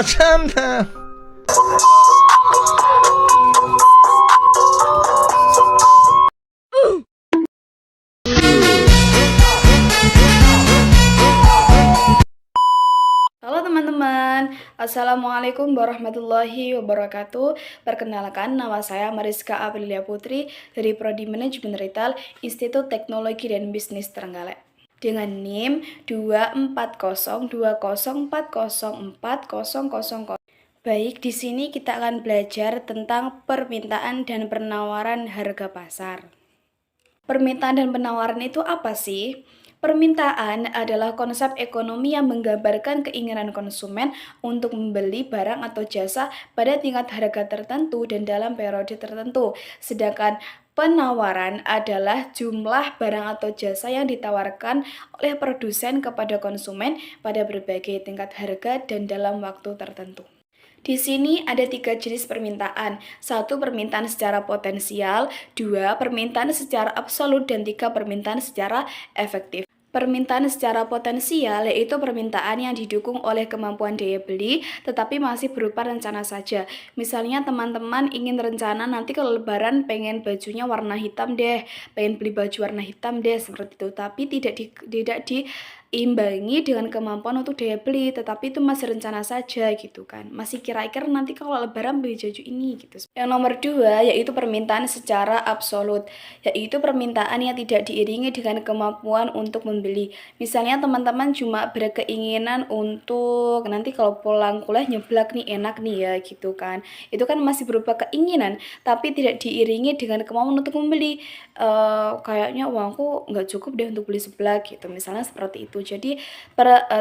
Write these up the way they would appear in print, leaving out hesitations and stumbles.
참나. Halo teman-teman, Assalamualaikum warahmatullahi wabarakatuh. Perkenalkan, nama saya Mariska Aprilia Putri dari Prodi Manajemen Retail Institut Teknologi dan Bisnis Trenggalek dengan NIM 24020404000. Baik, di sini kita akan belajar tentang permintaan dan penawaran harga pasar. Permintaan dan penawaran itu apa sih? Permintaan adalah konsep ekonomi yang menggambarkan keinginan konsumen untuk membeli barang atau jasa pada tingkat harga tertentu dan dalam periode tertentu. Sedangkan penawaran adalah jumlah barang atau jasa yang ditawarkan oleh produsen kepada konsumen pada berbagai tingkat harga dan dalam waktu tertentu. Di sini ada 3 jenis permintaan. 1. Permintaan secara potensial, 2. Permintaan secara absolut, dan 3. Permintaan secara efektif. Permintaan secara potensial yaitu permintaan yang didukung oleh kemampuan daya beli tetapi masih berupa rencana saja. Misalnya teman-teman ingin rencana nanti kalau lebaran pengen bajunya warna hitam deh, pengen beli baju warna hitam deh, seperti itu. Tapi tidak diimbangi dengan kemampuan untuk daya beli, tetapi itu masih rencana saja gitu kan. Masih kira-kira nanti kalau lebaran beli baju ini gitu. Yang nomor 2 yaitu permintaan secara absolut, yaitu permintaan yang tidak diiringi dengan kemampuan untuk membeli. Misalnya teman-teman cuma berkeinginan untuk nanti kalau pulang kuliah nyeblak nih enak nih ya gitu kan. Itu kan masih berupa keinginan tapi tidak diiringi dengan kemampuan untuk membeli. Kayaknya uangku nggak cukup deh untuk beli seblak gitu. Misalnya seperti itu. Jadi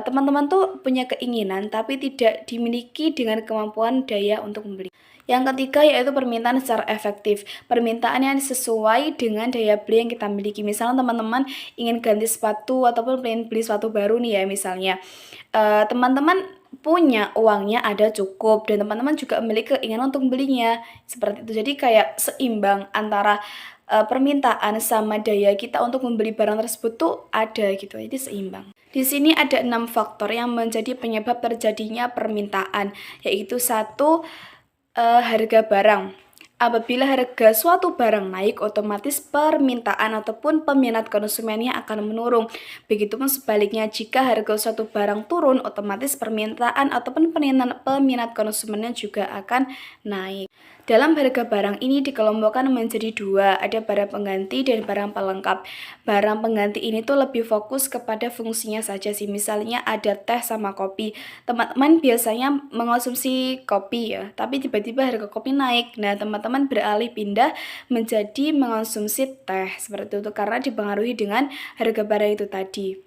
teman-teman tuh punya keinginan tapi tidak dimiliki dengan kemampuan daya untuk membeli. Yang ketiga yaitu permintaan secara efektif. Permintaan yang sesuai dengan daya beli yang kita miliki. Misalnya teman-teman ingin ganti sepatu ataupun ingin beli sepatu baru nih ya misalnya. Teman-teman punya uangnya ada cukup dan teman-teman juga memiliki keinginan untuk membelinya. Seperti itu. Jadi kayak seimbang antara permintaan sama daya kita untuk membeli barang tersebut tuh ada gitu. Jadi seimbang. Di sini ada 6 faktor yang menjadi penyebab terjadinya permintaan, yaitu 1. Harga barang. Apabila harga suatu barang naik, otomatis permintaan ataupun peminat konsumennya akan menurun. Begitupun sebaliknya, jika harga suatu barang turun, otomatis permintaan ataupun peminat konsumennya juga akan naik. Dalam harga barang ini dikelompokkan menjadi 2, ada barang pengganti dan barang pelengkap. Barang pengganti ini tuh lebih fokus kepada fungsinya saja sih. Misalnya ada teh sama kopi. Teman-teman biasanya mengonsumsi kopi ya, tapi tiba-tiba harga kopi naik. Nah, teman-teman beralih pindah menjadi mengonsumsi teh seperti itu karena dipengaruhi dengan harga barang itu tadi.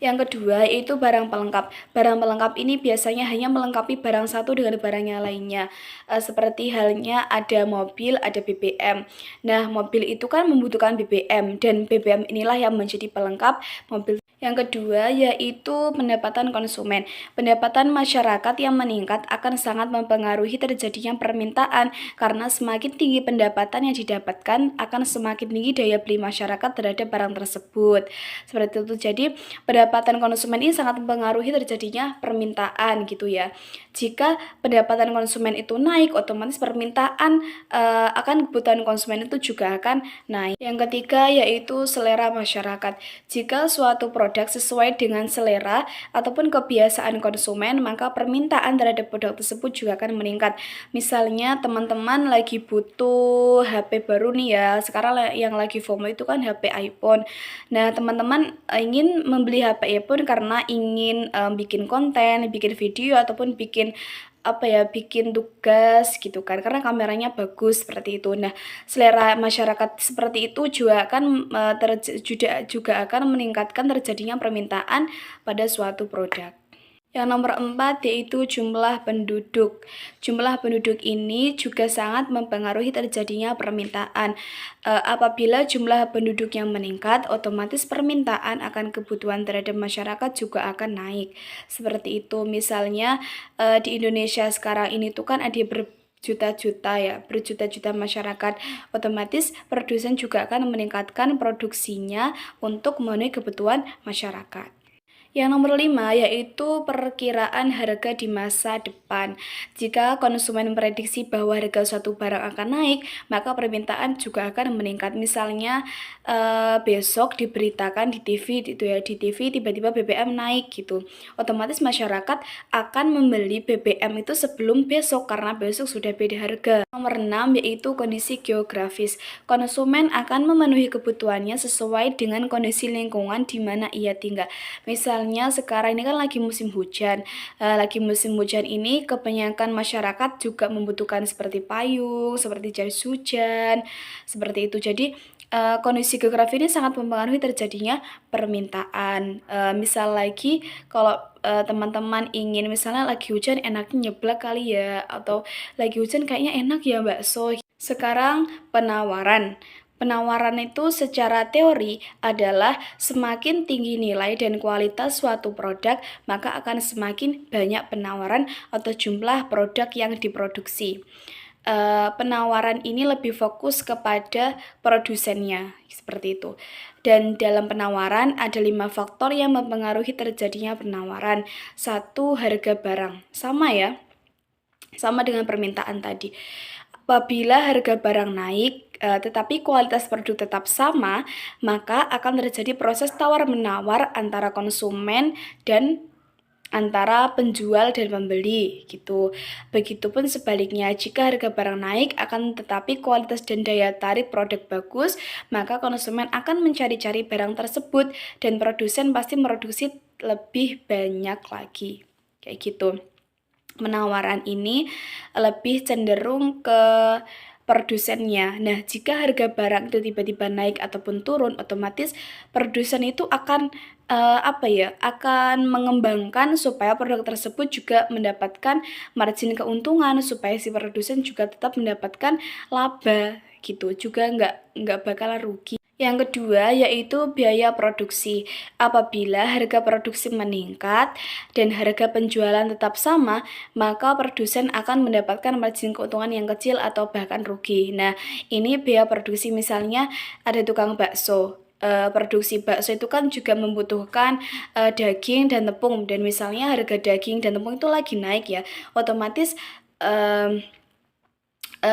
Yang kedua yaitu barang pelengkap. Barang pelengkap ini biasanya hanya melengkapi barang satu dengan barang yang lainnya. Seperti halnya ada mobil, ada BBM. Nah, mobil itu kan membutuhkan BBM dan BBM inilah yang menjadi pelengkap mobil. Yang kedua yaitu pendapatan konsumen. Pendapatan masyarakat yang meningkat akan sangat mempengaruhi terjadinya permintaan karena semakin tinggi pendapatan yang didapatkan akan semakin tinggi daya beli masyarakat terhadap barang tersebut. Seperti itu. Jadi, pendapatan konsumen ini sangat mempengaruhi terjadinya permintaan gitu ya. Jika pendapatan konsumen itu naik, otomatis permintaan akan kebutuhan konsumen itu juga akan naik. Yang ketiga yaitu selera masyarakat. Jika suatu produk sesuai dengan selera ataupun kebiasaan konsumen, maka permintaan terhadap produk tersebut juga akan meningkat. Misalnya teman-teman lagi butuh HP baru nih ya, sekarang yang lagi FOMO itu kan HP iPhone. Nah, teman-teman ingin membeli HP iPhone karena ingin bikin konten, bikin video ataupun bikin tugas gitu kan karena kameranya bagus seperti itu. Nah, selera masyarakat seperti itu juga akan juga akan meningkatkan terjadinya permintaan pada suatu produk. Yang nomor 4 yaitu jumlah penduduk. Jumlah penduduk ini juga sangat mempengaruhi terjadinya permintaan. Apabila jumlah penduduk yang meningkat, otomatis permintaan akan kebutuhan terhadap masyarakat juga akan naik. Seperti itu, misalnya di Indonesia sekarang ini tuh kan ada berjuta-juta masyarakat, otomatis produsen juga akan meningkatkan produksinya untuk memenuhi kebutuhan masyarakat. Yang nomor 5 yaitu perkiraan harga di masa depan. Jika konsumen memprediksi bahwa harga suatu barang akan naik, maka permintaan juga akan meningkat. Misalnya besok diberitakan di TV gitu ya, di TV tiba-tiba BBM naik gitu. Otomatis masyarakat akan membeli BBM itu sebelum besok karena besok sudah beda harga. Nomor 6 yaitu kondisi geografis. Konsumen akan memenuhi kebutuhannya sesuai dengan kondisi lingkungan di mana ia tinggal. Misalnya sekarang ini kan lagi musim hujan. Lagi musim hujan ini kebanyakan masyarakat juga membutuhkan seperti payung, seperti jas hujan, seperti itu. Jadi kondisi geografi ini sangat mempengaruhi terjadinya permintaan. Misal lagi kalau teman-teman ingin misalnya lagi hujan enaknya nyeblak kali ya, atau lagi hujan kayaknya enak ya bakso. Sekarang penawaran. Penawaran itu secara teori adalah semakin tinggi nilai dan kualitas suatu produk, maka akan semakin banyak penawaran atau jumlah produk yang diproduksi. Penawaran ini lebih fokus kepada produsennya, seperti itu. Dan dalam penawaran ada 5 faktor yang mempengaruhi terjadinya penawaran. 1, harga barang. Sama ya, sama dengan permintaan tadi. Apabila harga barang naik, tetapi kualitas produk tetap sama, maka akan terjadi proses tawar-menawar antara konsumen dan antara penjual dan pembeli gitu. Begitupun sebaliknya, jika harga barang naik akan tetapi kualitas dan daya tarik produk bagus, maka konsumen akan mencari-cari barang tersebut dan produsen pasti produksi lebih banyak lagi. Kayak gitu. Penawaran ini lebih cenderung ke produsennya. Nah, jika harga barang itu tiba-tiba naik ataupun turun, otomatis produsen itu akan akan mengembangkan supaya produk tersebut juga mendapatkan margin keuntungan, supaya si produsen juga tetap mendapatkan laba gitu, juga nggak bakalan rugi. Yang kedua yaitu biaya produksi. Apabila harga produksi meningkat dan harga penjualan tetap sama, maka produsen akan mendapatkan margin keuntungan yang kecil atau bahkan rugi. Nah, ini biaya produksi, misalnya ada tukang bakso. Produksi bakso itu kan juga membutuhkan daging dan tepung, dan misalnya harga daging dan tepung itu lagi naik ya, otomatis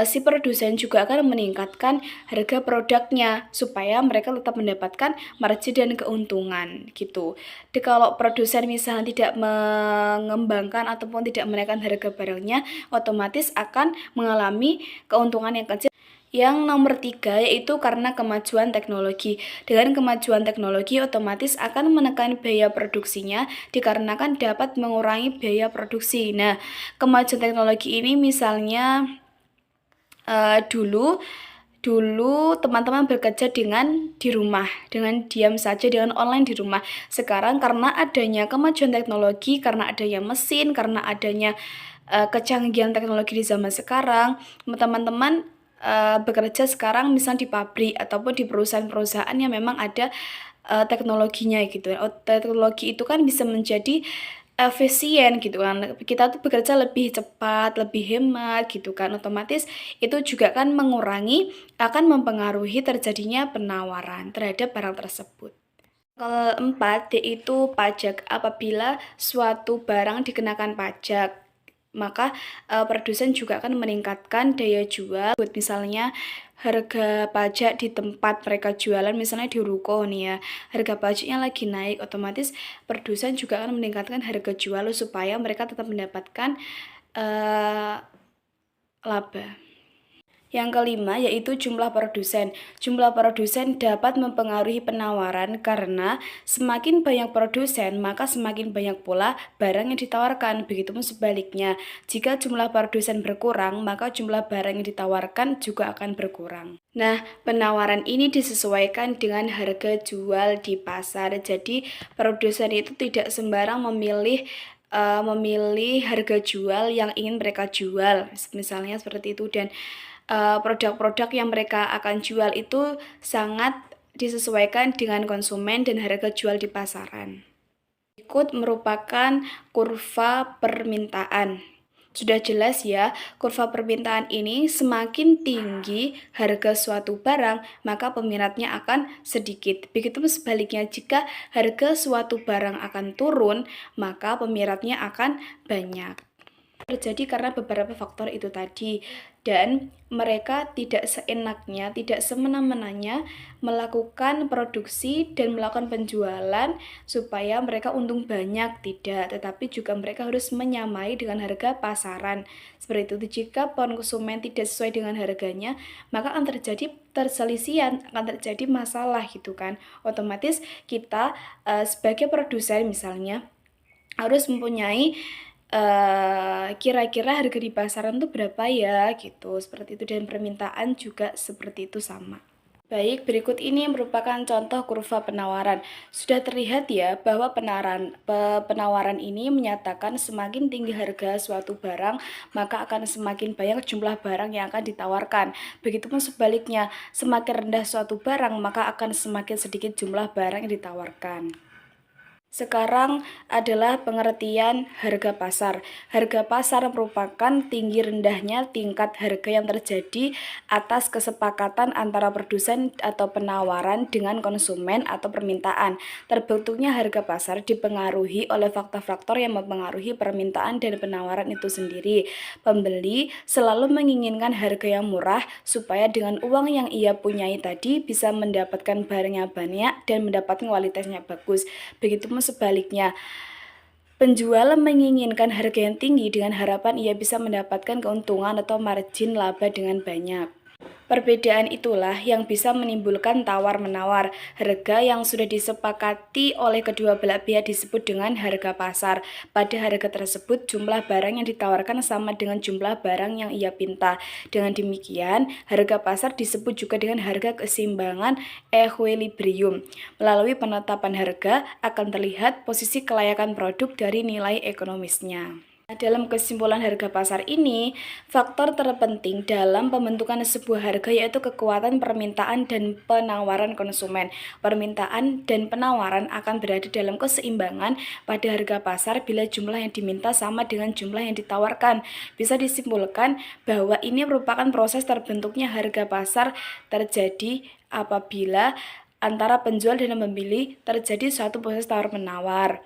si produsen juga akan meningkatkan harga produknya supaya mereka tetap mendapatkan margin dan keuntungan gitu. Jadi kalau produsen misalnya tidak mengembangkan ataupun tidak menaikkan harga barangnya, otomatis akan mengalami keuntungan yang kecil. Yang nomor 3 yaitu karena kemajuan teknologi. Dengan kemajuan teknologi otomatis akan menekan biaya produksinya dikarenakan dapat mengurangi biaya produksi. Nah, kemajuan teknologi ini misalnya dulu teman-teman bekerja dengan di rumah, dengan diam saja, dengan online di rumah. Sekarang karena adanya kemajuan teknologi, karena adanya mesin, karena adanya kecanggihan teknologi di zaman sekarang, teman-teman bekerja sekarang misalnya di pabrik ataupun di perusahaan-perusahaan yang memang ada teknologinya gitu. Teknologi itu kan bisa menjadi efisien gitu kan, kita tuh bekerja lebih cepat, lebih hemat gitu kan, otomatis itu juga kan akan mempengaruhi terjadinya penawaran terhadap barang tersebut. Keempat yaitu pajak. Apabila suatu barang dikenakan pajak, maka produsen juga akan meningkatkan daya jual. Misalnya harga pajak di tempat mereka jualan, misalnya di ruko nih ya, harga pajaknya lagi naik, otomatis produsen juga akan meningkatkan harga jual supaya mereka tetap mendapatkan laba. Yang kelima yaitu jumlah produsen. Jumlah produsen dapat mempengaruhi penawaran karena semakin banyak produsen, maka semakin banyak pula barang yang ditawarkan. Begitupun sebaliknya, jika jumlah produsen berkurang, maka jumlah barang yang ditawarkan juga akan berkurang. Nah, penawaran ini disesuaikan dengan harga jual di pasar. Jadi, produsen itu tidak sembarang memilih harga jual yang ingin mereka jual, misalnya seperti itu. Dan produk-produk yang mereka akan jual itu sangat disesuaikan dengan konsumen dan harga jual di pasaran. Berikut merupakan kurva permintaan. Sudah jelas ya, kurva permintaan ini semakin tinggi harga suatu barang, maka peminatnya akan sedikit. Begitu sebaliknya, jika harga suatu barang akan turun, maka peminatnya akan banyak. Terjadi karena beberapa faktor itu tadi, dan mereka tidak seenaknya, tidak semena-menanya melakukan produksi dan melakukan penjualan supaya mereka untung banyak, tidak, tetapi juga mereka harus menyamai dengan harga pasaran. Seperti itu, jika konsumen tidak sesuai dengan harganya, maka akan terjadi perselisihan, akan terjadi masalah gitu kan. Otomatis kita sebagai produsen misalnya harus mempunyai kira-kira harga di pasaran tuh berapa ya gitu, seperti itu, dan permintaan juga seperti itu sama. Baik, berikut ini merupakan contoh kurva penawaran. Sudah terlihat ya bahwa penawaran ini menyatakan semakin tinggi harga suatu barang, maka akan semakin banyak jumlah barang yang akan ditawarkan. Begitupun sebaliknya, semakin rendah suatu barang, maka akan semakin sedikit jumlah barang yang ditawarkan. Sekarang adalah pengertian harga pasar. Harga pasar merupakan tinggi rendahnya tingkat harga yang terjadi atas kesepakatan antara produsen atau penawaran dengan konsumen atau permintaan. Terbentuknya harga pasar dipengaruhi oleh faktor-faktor yang mempengaruhi permintaan dan penawaran itu sendiri. Pembeli selalu menginginkan harga yang murah supaya dengan uang yang ia punyai tadi bisa mendapatkan barang yang banyak dan mendapatkan kualitasnya bagus. Begitupun sebaliknya, penjual menginginkan harga yang tinggi dengan harapan ia bisa mendapatkan keuntungan atau margin laba dengan banyak. Perbedaan itulah yang bisa menimbulkan tawar-menawar. Harga yang sudah disepakati oleh kedua belah pihak disebut dengan harga pasar. Pada harga tersebut, jumlah barang yang ditawarkan sama dengan jumlah barang yang ia pinta. Dengan demikian, harga pasar disebut juga dengan harga keseimbangan equilibrium. Melalui penetapan harga akan terlihat posisi kelayakan produk dari nilai ekonomisnya. Dalam kesimpulan harga pasar ini, faktor terpenting dalam pembentukan sebuah harga yaitu kekuatan permintaan dan penawaran konsumen. Permintaan dan penawaran akan berada dalam keseimbangan pada harga pasar bila jumlah yang diminta sama dengan jumlah yang ditawarkan. Bisa disimpulkan bahwa ini merupakan proses terbentuknya harga pasar terjadi apabila antara penjual dan pembeli terjadi suatu proses tawar-menawar.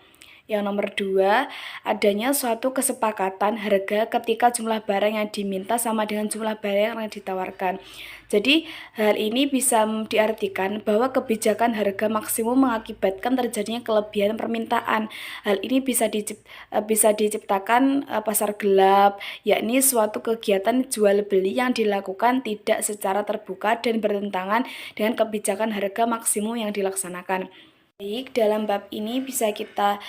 Yang nomor 2, adanya suatu kesepakatan harga ketika jumlah barang yang diminta sama dengan jumlah barang yang ditawarkan. Jadi, hal ini bisa diartikan bahwa kebijakan harga maksimum mengakibatkan terjadinya kelebihan permintaan. Hal ini bisa diciptakan pasar gelap, yakni suatu kegiatan jual beli yang dilakukan tidak secara terbuka dan bertentangan dengan kebijakan harga maksimum yang dilaksanakan. Baik, dalam bab ini bisa kita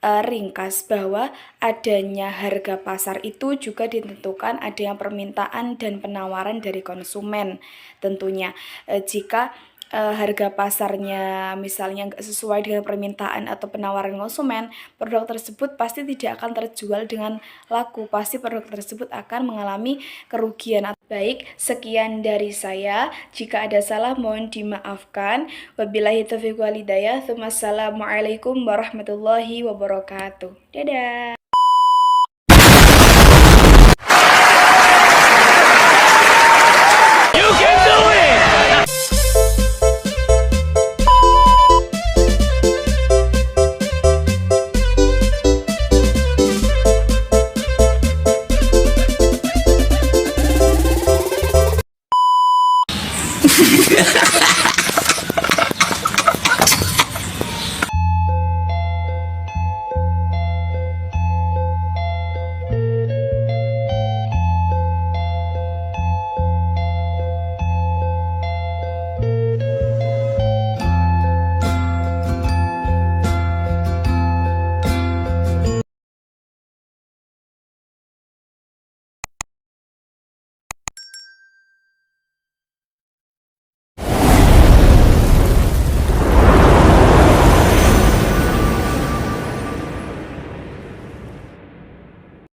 ringkas bahwa adanya harga pasar itu juga ditentukan adanya permintaan dan penawaran dari konsumen. Tentunya jika harga pasarnya misalnya nggak sesuai dengan permintaan atau penawaran konsumen, produk tersebut pasti tidak akan terjual dengan laku, pasti produk tersebut akan mengalami kerugian. Baik, sekian dari saya. Jika ada salah mohon dimaafkan. Wabillahi taufiq wal hidayah. Wassalamualaikum warahmatullahi wabarakatuh. Dadah.